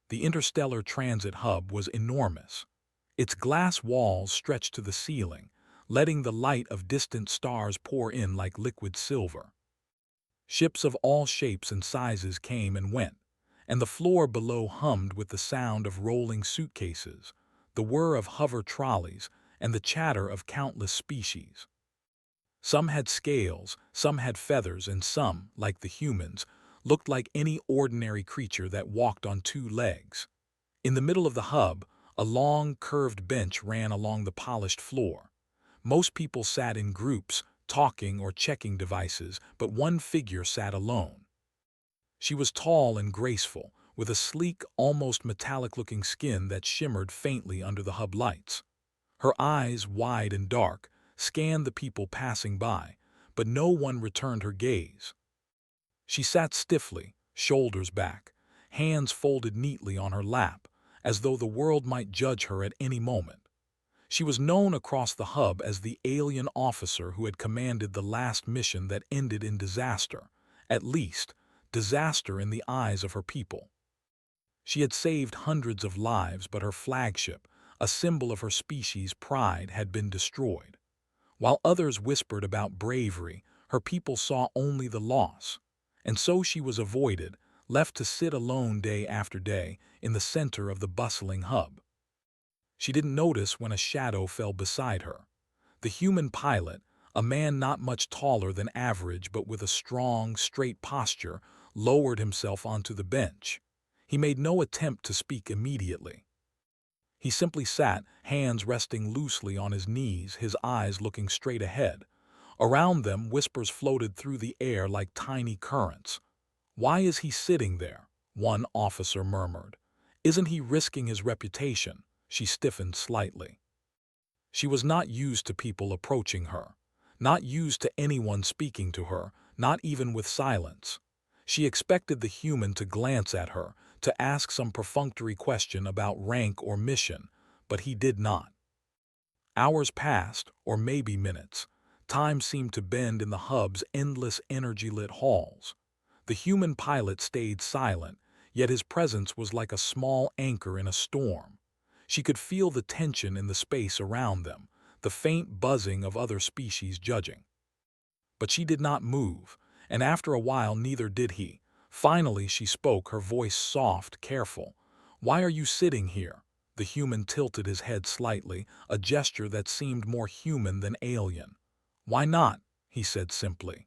The interstellar transit hub was enormous. Its glass walls stretched to the ceiling, letting the light of distant stars pour in like liquid silver. Ships of all shapes and sizes came and went, and the floor below hummed with the sound of rolling suitcases, the whir of hover trolleys, and the chatter of countless species. Some had scales, some had feathers, and some, like the humans, looked like any ordinary creature that walked on two legs. In the middle of the hub, a long, curved bench ran along the polished floor. Most people sat in groups, talking or checking devices, but one figure sat alone. She was tall and graceful, with a sleek, almost metallic-looking skin that shimmered faintly under the hub lights. Her eyes, wide and dark, scanned the people passing by, but no one returned her gaze. She sat stiffly, shoulders back, hands folded neatly on her lap, as though the world might judge her at any moment. She was known across the hub as the alien officer who had commanded the last mission that ended in disaster, at least, disaster in the eyes of her people. She had saved hundreds of lives, but her flagship, a symbol of her species' pride, had been destroyed. While others whispered about bravery, her people saw only the loss. And so she was avoided, left to sit alone day after day in the center of the bustling hub. She didn't notice when a shadow fell beside her. The human pilot, a man not much taller than average but with a strong, straight posture, lowered himself onto the bench. He made no attempt to speak immediately. He simply sat, hands resting loosely on his knees, his eyes looking straight ahead. Around them, whispers floated through the air like tiny currents. "Why is he sitting there?" one officer murmured. "Isn't he risking his reputation?" She stiffened slightly. She was not used to people approaching her, not used to anyone speaking to her, not even with silence. She expected the human to glance at her, to ask some perfunctory question about rank or mission, but he did not. Hours passed, or maybe minutes. Time seemed to bend in the hub's endless energy-lit halls. The human pilot stayed silent, yet his presence was like a small anchor in a storm. She could feel the tension in the space around them, the faint buzzing of other species judging. But she did not move, and after a while neither did he. Finally she spoke, her voice soft, careful. "Why are you sitting here?" The human tilted his head slightly, a gesture that seemed more human than alien. "Why not?" he said simply.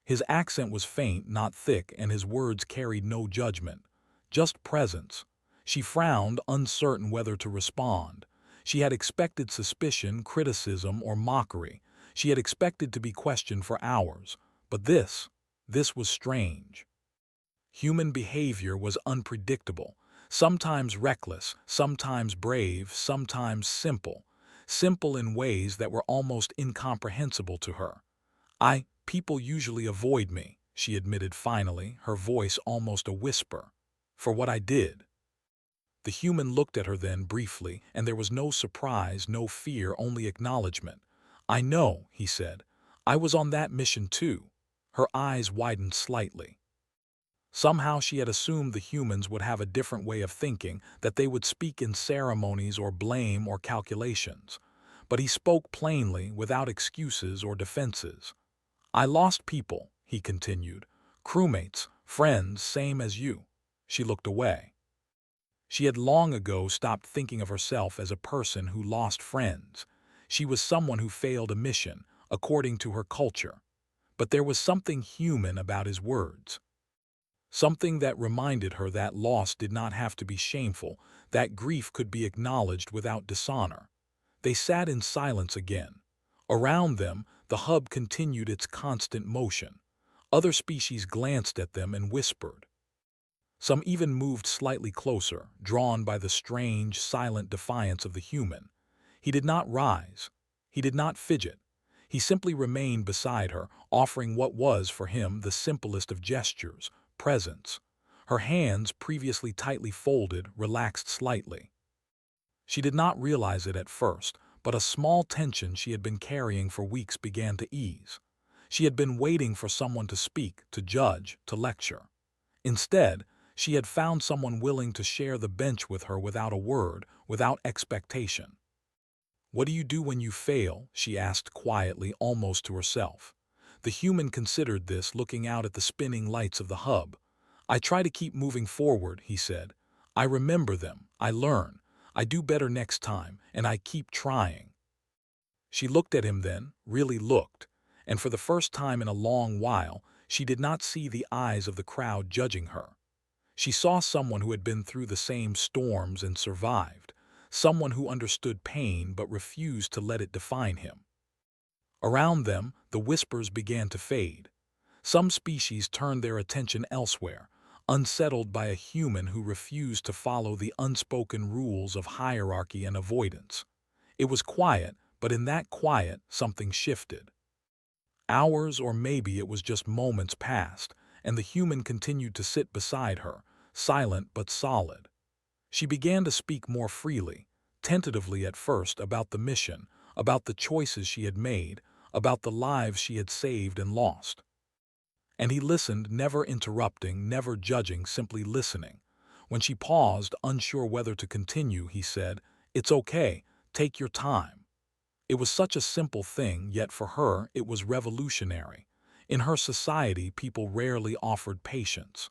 His accent was faint, not thick, and his words carried no judgment, just presence. She frowned, uncertain whether to respond. She had expected suspicion, criticism, or mockery. She had expected to be questioned for hours. But this was strange. Human behavior was unpredictable, sometimes reckless, sometimes brave, sometimes simple. Simple in ways that were almost incomprehensible to her. People usually avoid me," she admitted finally, her voice almost a whisper. "For what I did." The human looked at her then briefly, and there was no surprise, no fear, only acknowledgement. "I know," he said. "I was on that mission too." Her eyes widened slightly. Somehow she had assumed the humans would have a different way of thinking, that they would speak in ceremonies or blame or calculations. But he spoke plainly, without excuses or defenses. "I lost people," he continued. "Crewmates, friends, same as you." She looked away. She had long ago stopped thinking of herself as a person who lost friends. She was someone who failed a mission, according to her culture. But there was something human about his words. Something that reminded her that loss did not have to be shameful, that grief could be acknowledged without dishonor. They sat in silence again. Around them, the hub continued its constant motion. Other species glanced at them and whispered. Some even moved slightly closer, drawn by the strange, silent defiance of the human. He did not rise. He did not fidget. He simply remained beside her, offering what was, for him, the simplest of gestures, presence. Her hands, previously tightly folded, relaxed slightly. She did not realize it at first, but a small tension she had been carrying for weeks began to ease. She had been waiting for someone to speak, to judge, to lecture. Instead, She had found someone willing to share the bench with her without a word, without expectation. "What do you do when you fail?" she asked quietly, almost to herself. The human considered this, looking out at the spinning lights of the hub. "I try to keep moving forward," he said. "I remember them, I learn, I do better next time, and I keep trying." She looked at him then, really looked, and for the first time in a long while, she did not see the eyes of the crowd judging her. She saw someone who had been through the same storms and survived, someone who understood pain but refused to let it define him. Around them, the whispers began to fade. Some species turned their attention elsewhere, unsettled by a human who refused to follow the unspoken rules of hierarchy and avoidance. It was quiet, but in that quiet, something shifted. Hours, or maybe it was just moments, passed, and the human continued to sit beside her, silent but solid. She began to speak more freely, tentatively at first, about the mission, about the choices she had made, about the lives she had saved and lost. And he listened, never interrupting, never judging, simply listening. When she paused, unsure whether to continue, he said, "It's okay, take your time." It was such a simple thing, yet for her it was revolutionary. In her society, people rarely offered patience.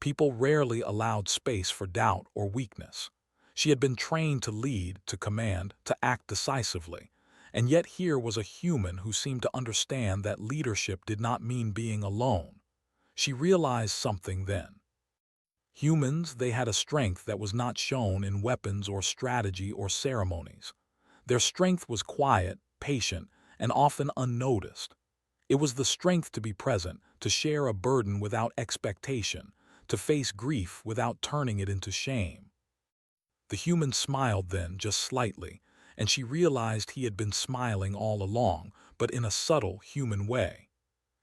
People rarely allowed space for doubt or weakness. She had been trained to lead, to command, to act decisively. And yet here was a human who seemed to understand that leadership did not mean being alone. She realized something then. Humans, they had a strength that was not shown in weapons or strategy or ceremonies. Their strength was quiet, patient, and often unnoticed. It was the strength to be present, to share a burden without expectation, to face grief without turning it into shame. The human smiled then, just slightly, and she realized he had been smiling all along, but in a subtle, human way.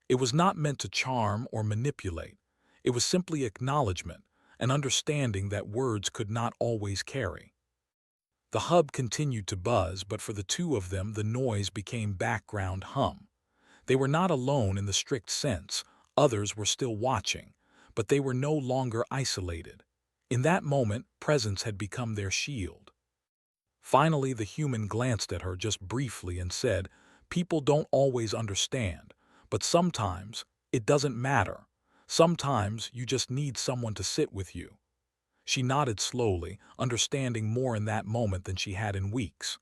It was not meant to charm or manipulate. It was simply acknowledgement, an understanding that words could not always carry. The hub continued to buzz, but for the two of them the noise became background hum. They were not alone in the strict sense, others were still watching, but they were no longer isolated. In that moment, presence had become their shield. Finally, the human glanced at her just briefly and said, "People don't always understand, but sometimes it doesn't matter. Sometimes you just need someone to sit with you." She nodded slowly, understanding more in that moment than she had in weeks.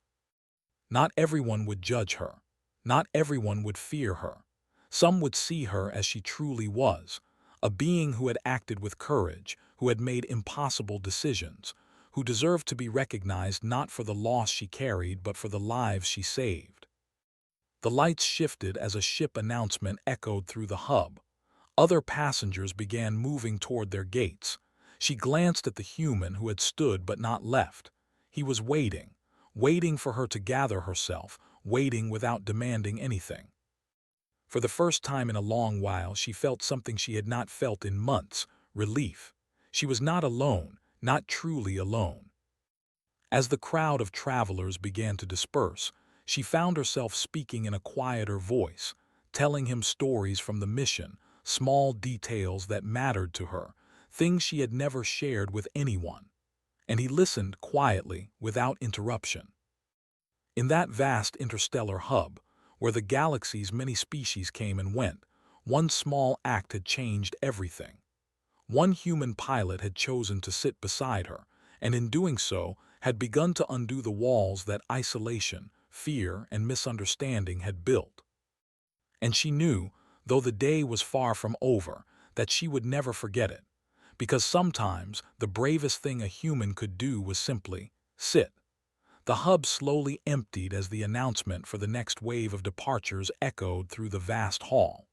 Not everyone would judge her. Not everyone would fear her. Some would see her as she truly was, a being who had acted with courage, who had made impossible decisions, who deserved to be recognized not for the loss she carried but for the lives she saved. The lights shifted as a ship announcement echoed through the hub. Other passengers began moving toward their gates. She glanced at the human who had stood but not left. He was waiting, waiting for her to gather herself, waiting without demanding anything. For the first time in a long while, she felt something she had not felt in months: relief. She was not alone, not truly alone. As the crowd of travelers began to disperse, she found herself speaking in a quieter voice, telling him stories from the mission, small details that mattered to her, things she had never shared with anyone. And he listened quietly, without interruption. In that vast interstellar hub, where the galaxy's many species came and went, one small act had changed everything. One human pilot had chosen to sit beside her, and in doing so, had begun to undo the walls that isolation, fear, and misunderstanding had built. And she knew, though the day was far from over, that she would never forget it, because sometimes the bravest thing a human could do was simply sit. The hub slowly emptied as the announcement for the next wave of departures echoed through the vast hall.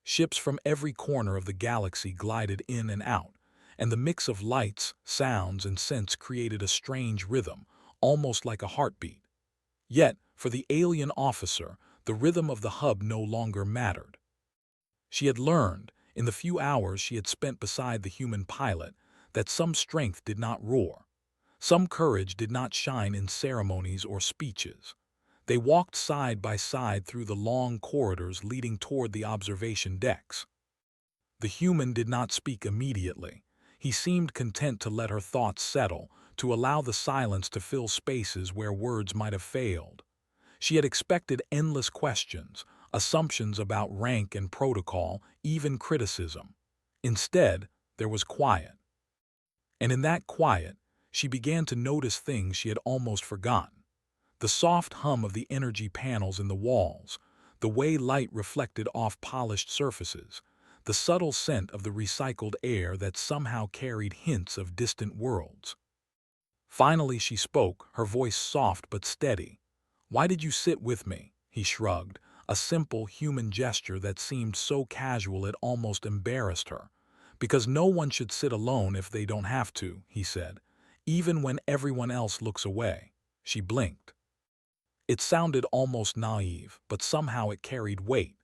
Ships from every corner of the galaxy glided in and out, and the mix of lights, sounds, and scents created a strange rhythm, almost like a heartbeat. Yet, for the alien officer, the rhythm of the hub no longer mattered. She had learned, in the few hours she had spent beside the human pilot, that some strength did not roar. Some courage did not shine in ceremonies or speeches. They walked side by side through the long corridors leading toward the observation decks. The human did not speak immediately. He seemed content to let her thoughts settle, to allow the silence to fill spaces where words might have failed. She had expected endless questions, assumptions about rank and protocol, even criticism. Instead, there was quiet. And in that quiet, she began to notice things she had almost forgotten. The soft hum of the energy panels in the walls, the way light reflected off polished surfaces, the subtle scent of the recycled air that somehow carried hints of distant worlds. Finally she spoke, her voice soft but steady. "Why did you sit with me?" He shrugged, a simple human gesture that seemed so casual it almost embarrassed her. "Because no one should sit alone if they don't have to," he said, "even when everyone else looks away." She blinked. It sounded almost naive, but somehow it carried weight.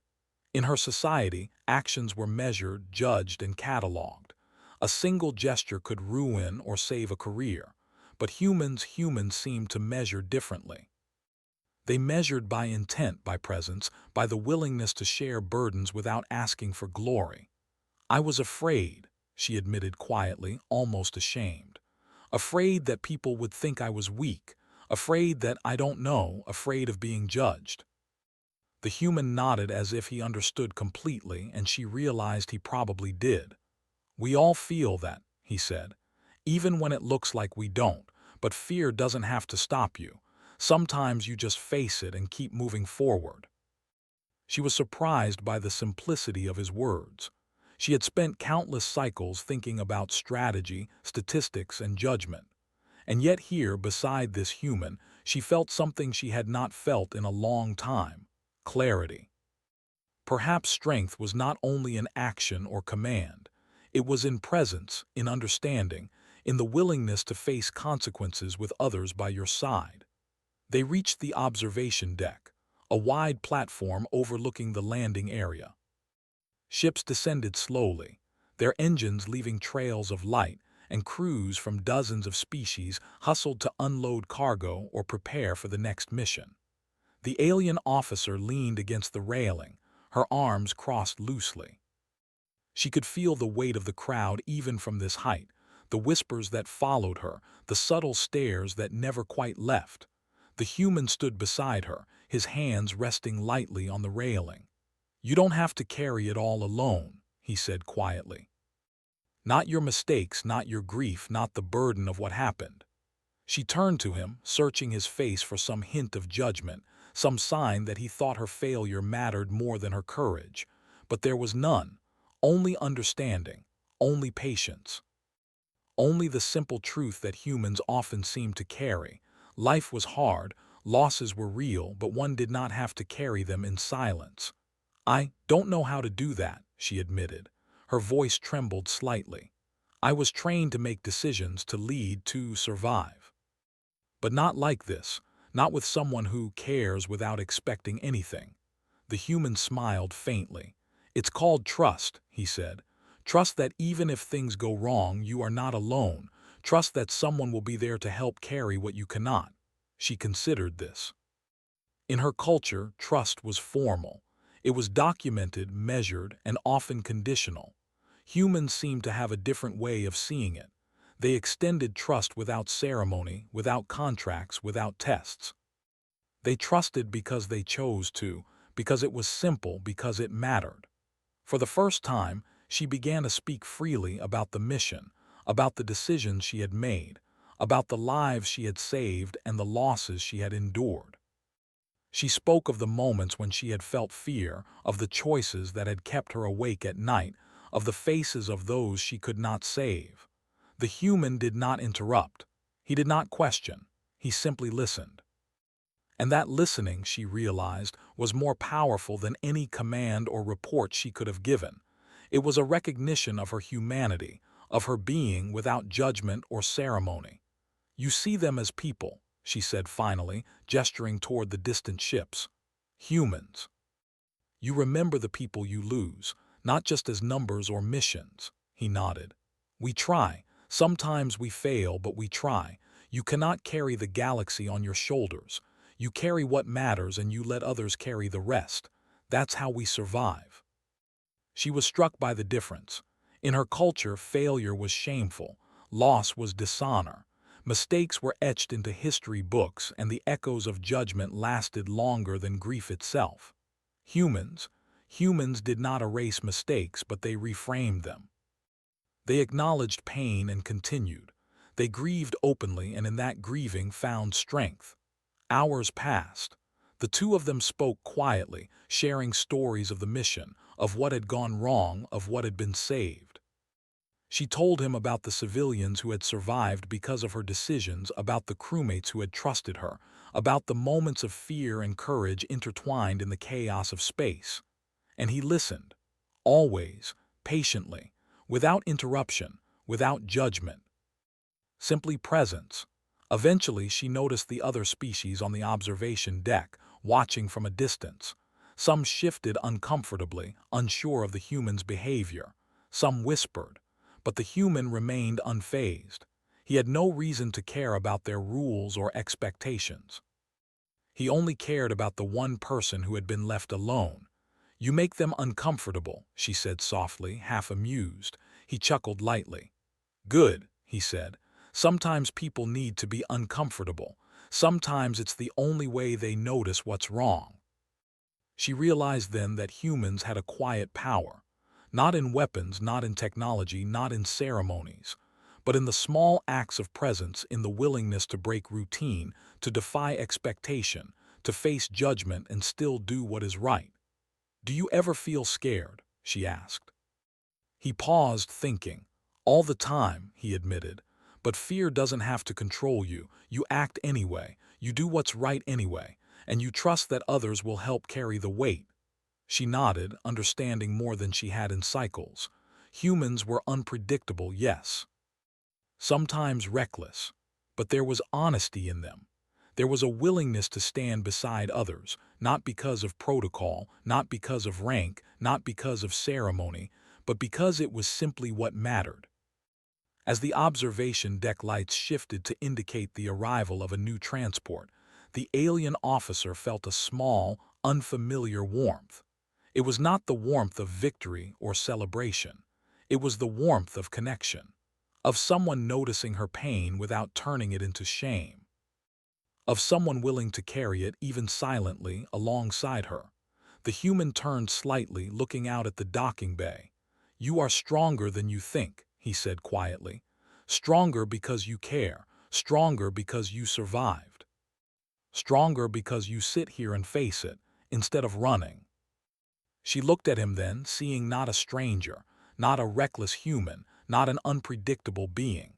In her society, actions were measured, judged, and catalogued. A single gesture could ruin or save a career, but humans seemed to measure differently. They measured by intent, by presence, by the willingness to share burdens without asking for glory. "I was afraid," she admitted quietly, almost ashamed. "Afraid that people would think I was weak, afraid that I don't know, afraid of being judged." The human nodded as if he understood completely, and she realized he probably did. "We all feel that," he said, "even when it looks like we don't, but fear doesn't have to stop you. Sometimes you just face it and keep moving forward." She was surprised by the simplicity of his words. She had spent countless cycles thinking about strategy, statistics, and judgment. And yet here, beside this human, she felt something she had not felt in a long time: clarity. Perhaps strength was not only in action or command. It was in presence, in understanding, in the willingness to face consequences with others by your side. They reached the observation deck, a wide platform overlooking the landing area. Ships descended slowly, their engines leaving trails of light, and crews from dozens of species hustled to unload cargo or prepare for the next mission. The alien officer leaned against the railing, her arms crossed loosely. She could feel the weight of the crowd even from this height, the whispers that followed her, the subtle stares that never quite left. The human stood beside her, his hands resting lightly on the railing. "You don't have to carry it all alone," he said quietly. "Not your mistakes, not your grief, not the burden of what happened." She turned to him, searching his face for some hint of judgment, some sign that he thought her failure mattered more than her courage. But there was none, only understanding, only patience. Only the simple truth that humans often seem to carry. Life was hard, losses were real, but one did not have to carry them in silence. "I don't know how to do that," she admitted. Her voice trembled slightly. "I was trained to make decisions, to lead, to survive. But not like this, not with someone who cares without expecting anything." The human smiled faintly. "It's called trust," he said. "Trust that even if things go wrong, you are not alone. Trust that someone will be there to help carry what you cannot." She considered this. In her culture, trust was formal. It was documented, measured, and often conditional. Humans seemed to have a different way of seeing it. They extended trust without ceremony, without contracts, without tests. They trusted because they chose to, because it was simple, because it mattered. For the first time, she began to speak freely about the mission, about the decisions she had made, about the lives she had saved and the losses she had endured. She spoke of the moments when she had felt fear, of the choices that had kept her awake at night, of the faces of those she could not save. The human did not interrupt. He did not question. He simply listened. And that listening, she realized, was more powerful than any command or report she could have given. It was a recognition of her humanity, of her being without judgment or ceremony. "You see them as people," she said finally, gesturing toward the distant ships. "Humans. You remember the people you lose, not just as numbers or missions." He nodded. "We try. Sometimes we fail, but we try. You cannot carry the galaxy on your shoulders. You carry what matters and you let others carry the rest. That's how we survive." She was struck by the difference. In her culture, failure was shameful, loss was dishonor, mistakes were etched into history books, and the echoes of judgment lasted longer than grief itself. Humans, humans did not erase mistakes, but they reframed them. They acknowledged pain and continued. They grieved openly, and in that grieving found strength. Hours passed. The two of them spoke quietly, sharing stories of the mission, of what had gone wrong, of what had been saved. She told him about the civilians who had survived because of her decisions, about the crewmates who had trusted her, about the moments of fear and courage intertwined in the chaos of space. And he listened, always, patiently, without interruption, without judgment. Simply presence. Eventually, she noticed the other species on the observation deck, watching from a distance. Some shifted uncomfortably, unsure of the human's behavior. Some whispered, but the human remained unfazed. He had no reason to care about their rules or expectations. He only cared about the one person who had been left alone. "You make them uncomfortable," she said softly, half amused. He chuckled lightly. "Good," he said. "Sometimes people need to be uncomfortable. Sometimes it's the only way they notice what's wrong." She realized then that humans had a quiet power, not in weapons, not in technology, not in ceremonies, but in the small acts of presence, in the willingness to break routine, to defy expectation, to face judgment and still do what is right. "Do you ever feel scared?" she asked. He paused, thinking. "All the time," he admitted. "But fear doesn't have to control you. You act anyway, you do what's right anyway, and you trust that others will help carry the weight." She nodded, understanding more than she had in cycles. Humans were unpredictable, yes. Sometimes reckless. But there was honesty in them. There was a willingness to stand beside others, not because of protocol, not because of rank, not because of ceremony, but because it was simply what mattered. As the observation deck lights shifted to indicate the arrival of a new transport, the alien officer felt a small, unfamiliar warmth. It was not the warmth of victory or celebration. It was the warmth of connection, of someone noticing her pain without turning it into shame, of someone willing to carry it, even silently, alongside her. The human turned slightly, looking out at the docking bay. "You are stronger than you think," he said quietly. "Stronger because you care, stronger because you survived, stronger because you sit here and face it, instead of running." She looked at him then, seeing not a stranger, not a reckless human, not an unpredictable being,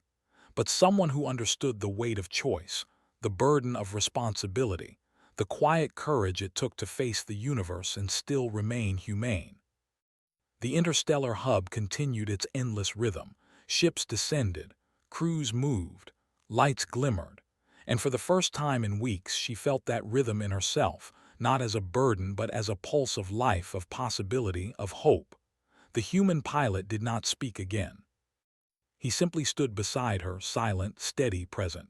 but someone who understood the weight of choice, the burden of responsibility, the quiet courage it took to face the universe and still remain humane. The interstellar hub continued its endless rhythm. Ships descended, crews moved, lights glimmered, and for the first time in weeks she felt that rhythm in herself, not as a burden but as a pulse of life, of possibility, of hope. The human pilot did not speak again. He simply stood beside her, silent, steady, present.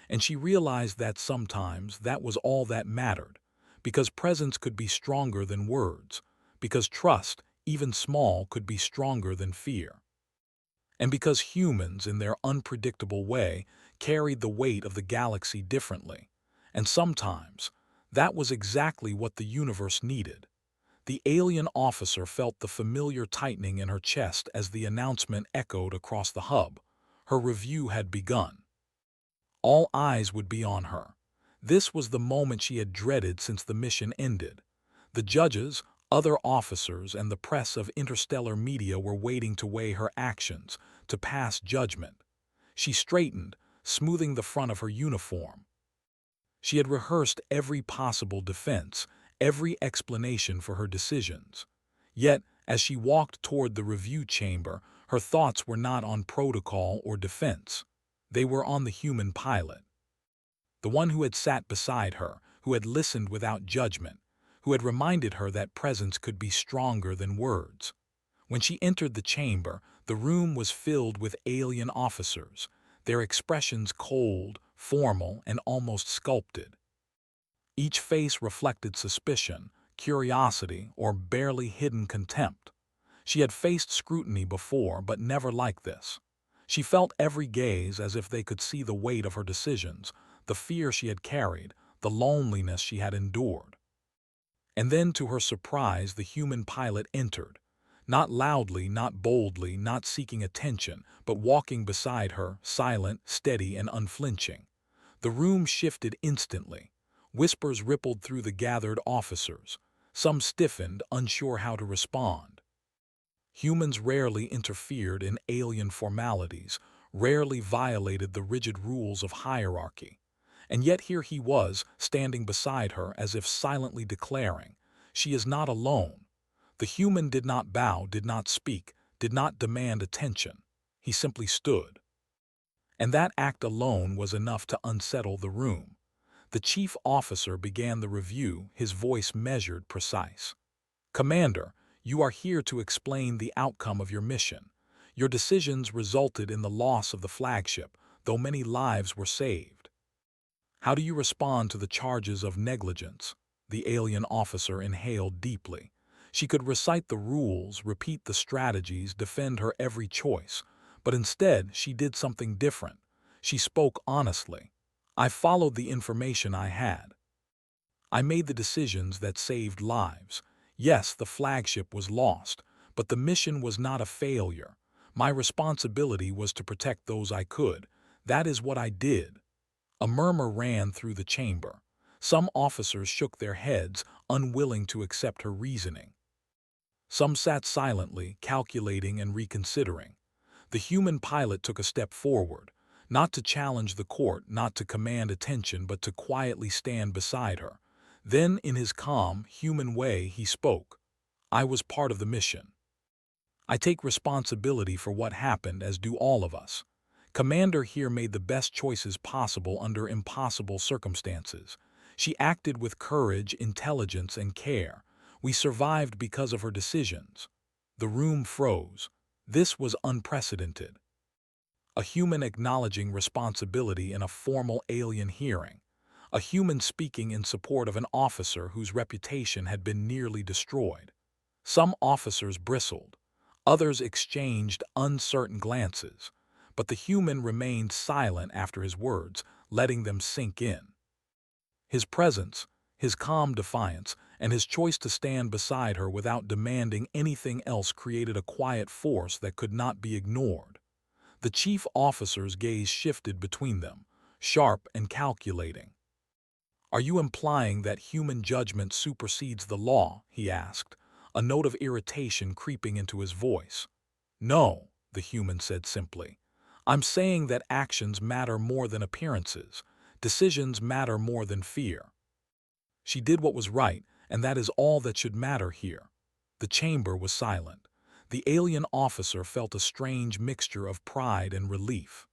And she realized that sometimes that was all that mattered, because presence could be stronger than words, because trust, even small, could be stronger than fear. And because humans, in their unpredictable way, carried the weight of the galaxy differently. And sometimes, that was exactly what the universe needed. The alien officer felt the familiar tightening in her chest as the announcement echoed across the hub. Her review had begun. All eyes would be on her. This was the moment she had dreaded since the mission ended. The judges, other officers, and the press of interstellar media were waiting to weigh her actions, to pass judgment. She straightened, smoothing the front of her uniform. She had rehearsed every possible defense, every explanation for her decisions. Yet, as she walked toward the review chamber, her thoughts were not on protocol or defense. They were on the human pilot, the one who had sat beside her, who had listened without judgment, who had reminded her that presence could be stronger than words. When she entered the chamber, the room was filled with alien officers, their expressions cold, formal, and almost sculpted. Each face reflected suspicion, curiosity, or barely hidden contempt. She had faced scrutiny before, but never like this. She felt every gaze as if they could see the weight of her decisions, the fear she had carried, the loneliness she had endured. And then, to her surprise, the human pilot entered. Not loudly, not boldly, not seeking attention, but walking beside her, silent, steady, and unflinching. The room shifted instantly. Whispers rippled through the gathered officers. Some stiffened, unsure how to respond. Humans rarely interfered in alien formalities, rarely violated the rigid rules of hierarchy. And yet here he was, standing beside her as if silently declaring, "She is not alone." The human did not bow, did not speak, did not demand attention. He simply stood. And that act alone was enough to unsettle the room. The chief officer began the review, his voice measured, precise. "Commander, you are here to explain the outcome of your mission. Your decisions resulted in the loss of the flagship, though many lives were saved. How do you respond to the charges of negligence?" The alien officer inhaled deeply. She could recite the rules, repeat the strategies, defend her every choice. But instead, she did something different. She spoke honestly. "I followed the information I had. I made the decisions that saved lives. Yes, the flagship was lost, but the mission was not a failure. My responsibility was to protect those I could. That is what I did." A murmur ran through the chamber. Some officers shook their heads, unwilling to accept her reasoning. Some sat silently, calculating and reconsidering. The human pilot took a step forward, not to challenge the court, not to command attention, but to quietly stand beside her. Then, in his calm, human way, he spoke. "I was part of the mission. I take responsibility for what happened, as do all of us. Commander here made the best choices possible under impossible circumstances. She acted with courage, intelligence, and care. We survived because of her decisions." The room froze. This was unprecedented. A human acknowledging responsibility in a formal alien hearing. A human speaking in support of an officer whose reputation had been nearly destroyed. Some officers bristled. Others exchanged uncertain glances. But the human remained silent after his words, letting them sink in. His presence, his calm defiance, and his choice to stand beside her without demanding anything else created a quiet force that could not be ignored. The chief officer's gaze shifted between them, sharp and calculating. "Are you implying that human judgment supersedes the law?" he asked, a note of irritation creeping into his voice. "No," the human said simply. "I'm saying that actions matter more than appearances. Decisions matter more than fear. She did what was right, and that is all that should matter here." The chamber was silent. The alien officer felt a strange mixture of pride and relief.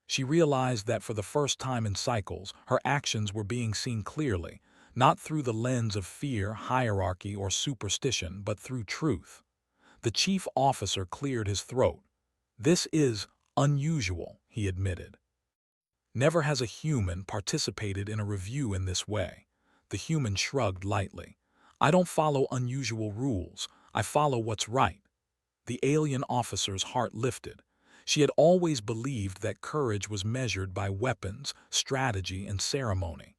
She realized that for the first time in cycles, her actions were being seen clearly, not through the lens of fear, hierarchy, or superstition, but through truth. The chief officer cleared his throat. "This is unusual," he admitted. "Never has a human participated in a review in this way." The human shrugged lightly. "I don't follow unusual rules. I follow what's right." The alien officer's heart lifted. She had always believed that courage was measured by weapons, strategy, and ceremony.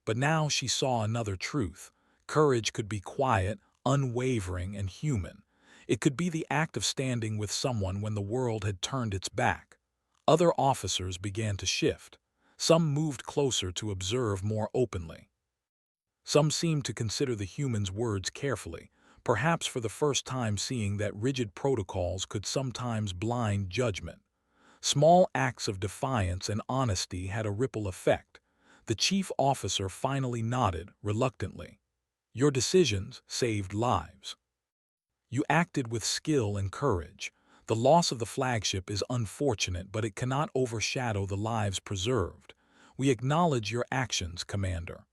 But now she saw another truth. Courage could be quiet, unwavering, and human. It could be the act of standing with someone when the world had turned its back. Other officers began to shift. Some moved closer to observe more openly. Some seemed to consider the human's words carefully, perhaps for the first time seeing that rigid protocols could sometimes blind judgment. Small acts of defiance and honesty had a ripple effect. The chief officer finally nodded, reluctantly. "Your decisions saved lives. You acted with skill and courage. The loss of the flagship is unfortunate, but it cannot overshadow the lives preserved. We acknowledge your actions, Commander."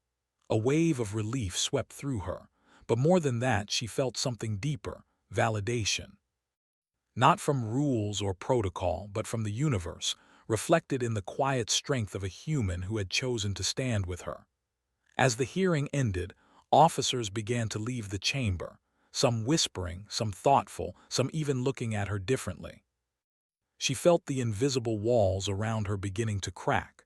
A wave of relief swept through her, but more than that, she felt something deeper: validation. Not from rules or protocol, but from the universe, reflected in the quiet strength of a human who had chosen to stand with her. As the hearing ended, officers began to leave the chamber. some whispering, some thoughtful, some even looking at her differently. She felt the invisible walls around her beginning to crack.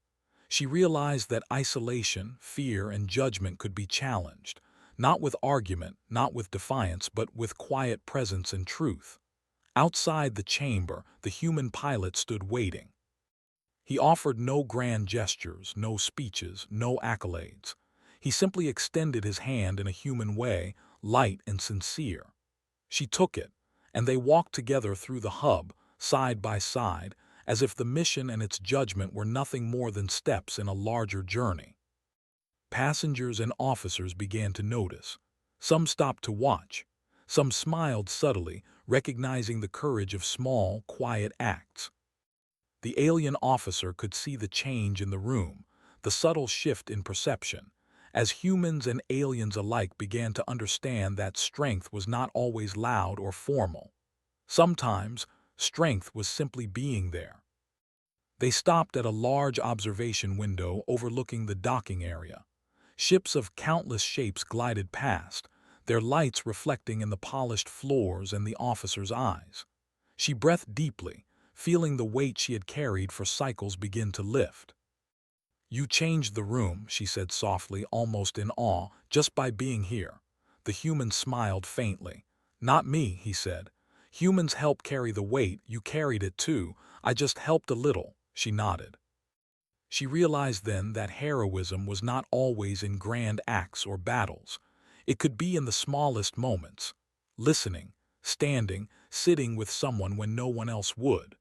She realized that isolation, fear, and judgment could be challenged, not with argument, not with defiance, but with quiet presence and truth. Outside the chamber, the human pilot stood waiting. He offered no grand gestures, no speeches, no accolades. He simply extended his hand in a human way, light and sincere. She took it, and they walked together through the hub, side by side, as if the mission and its judgment were nothing more than steps in a larger journey. Passengers and officers began to notice. Some stopped to watch. Some smiled subtly, recognizing the courage of small, quiet acts. The alien officer could see the change in the room, the subtle shift in perception, as humans and aliens alike began to understand that strength was not always loud or formal. Sometimes, strength was simply being there. They stopped at a large observation window overlooking the docking area. Ships of countless shapes glided past, their lights reflecting in the polished floors and the officer's eyes. She breathed deeply, feeling the weight she had carried for cycles begin to lift. "You changed the room," she said softly, almost in awe, "just by being here." The human smiled faintly. "Not me," he said. "Humans help carry the weight, you carried it too. I just helped a little." She nodded. She realized then that heroism was not always in grand acts or battles. It could be in the smallest moments, listening, standing, sitting with someone when no one else would.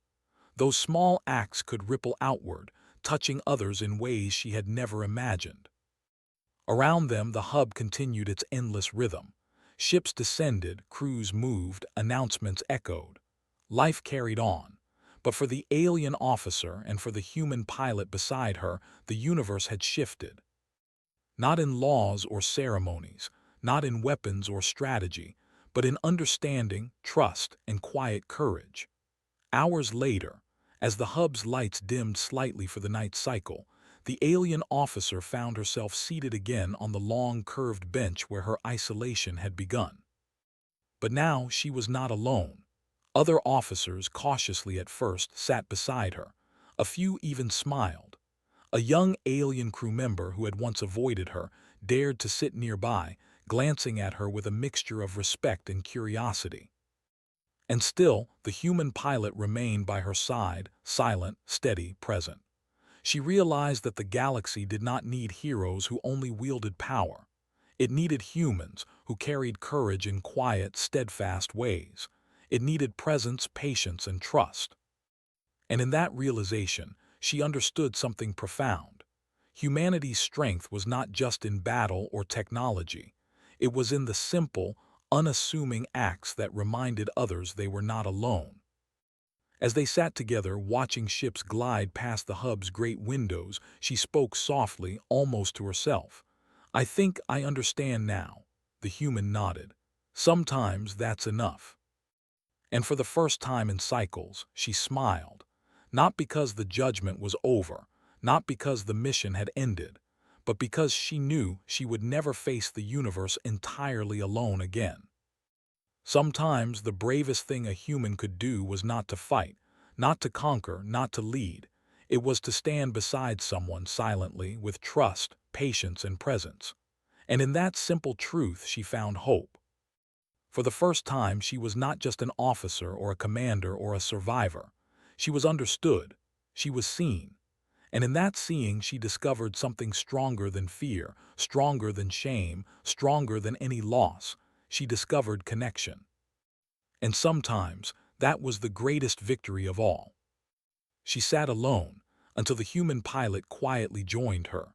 Those small acts could ripple outward, touching others in ways she had never imagined. Around them, the hub continued its endless rhythm. Ships descended, crews moved, announcements echoed. Life carried on. But for the alien officer and for the human pilot beside her, the universe had shifted. Not in laws or ceremonies, not in weapons or strategy, but in understanding, trust, and quiet courage. Hours later, as the hub's lights dimmed slightly for the night cycle, the alien officer found herself seated again on the long curved bench where her isolation had begun. But now she was not alone. Other officers, cautiously at first, sat beside her. A few even smiled. A young alien crew member who had once avoided her dared to sit nearby, glancing at her with a mixture of respect and curiosity. And still, the human pilot remained by her side, silent, steady, present. She realized that the galaxy did not need heroes who only wielded power. It needed humans who carried courage in quiet, steadfast ways. It needed presence, patience, and trust. And in that realization, she understood something profound. Humanity's strength was not just in battle or technology. It was in the simple, unassuming acts that reminded others they were not alone. As they sat together watching ships glide past the hub's great windows, she spoke softly, almost to herself. "I think I understand now." The human nodded. "Sometimes that's enough." And for the first time in cycles, she smiled. Not because the judgment was over, not because the mission had ended, but because she knew she would never face the universe entirely alone again. Sometimes the bravest thing a human could do was not to fight, not to conquer, not to lead. It was to stand beside someone silently, with trust, patience, and presence. And in that simple truth she found hope. For the first time, she was not just an officer or a commander or a survivor. She was understood. She was seen. And in that seeing, she discovered something stronger than fear, stronger than shame, stronger than any loss. She discovered connection. And sometimes, that was the greatest victory of all. She sat alone until the human pilot quietly joined her.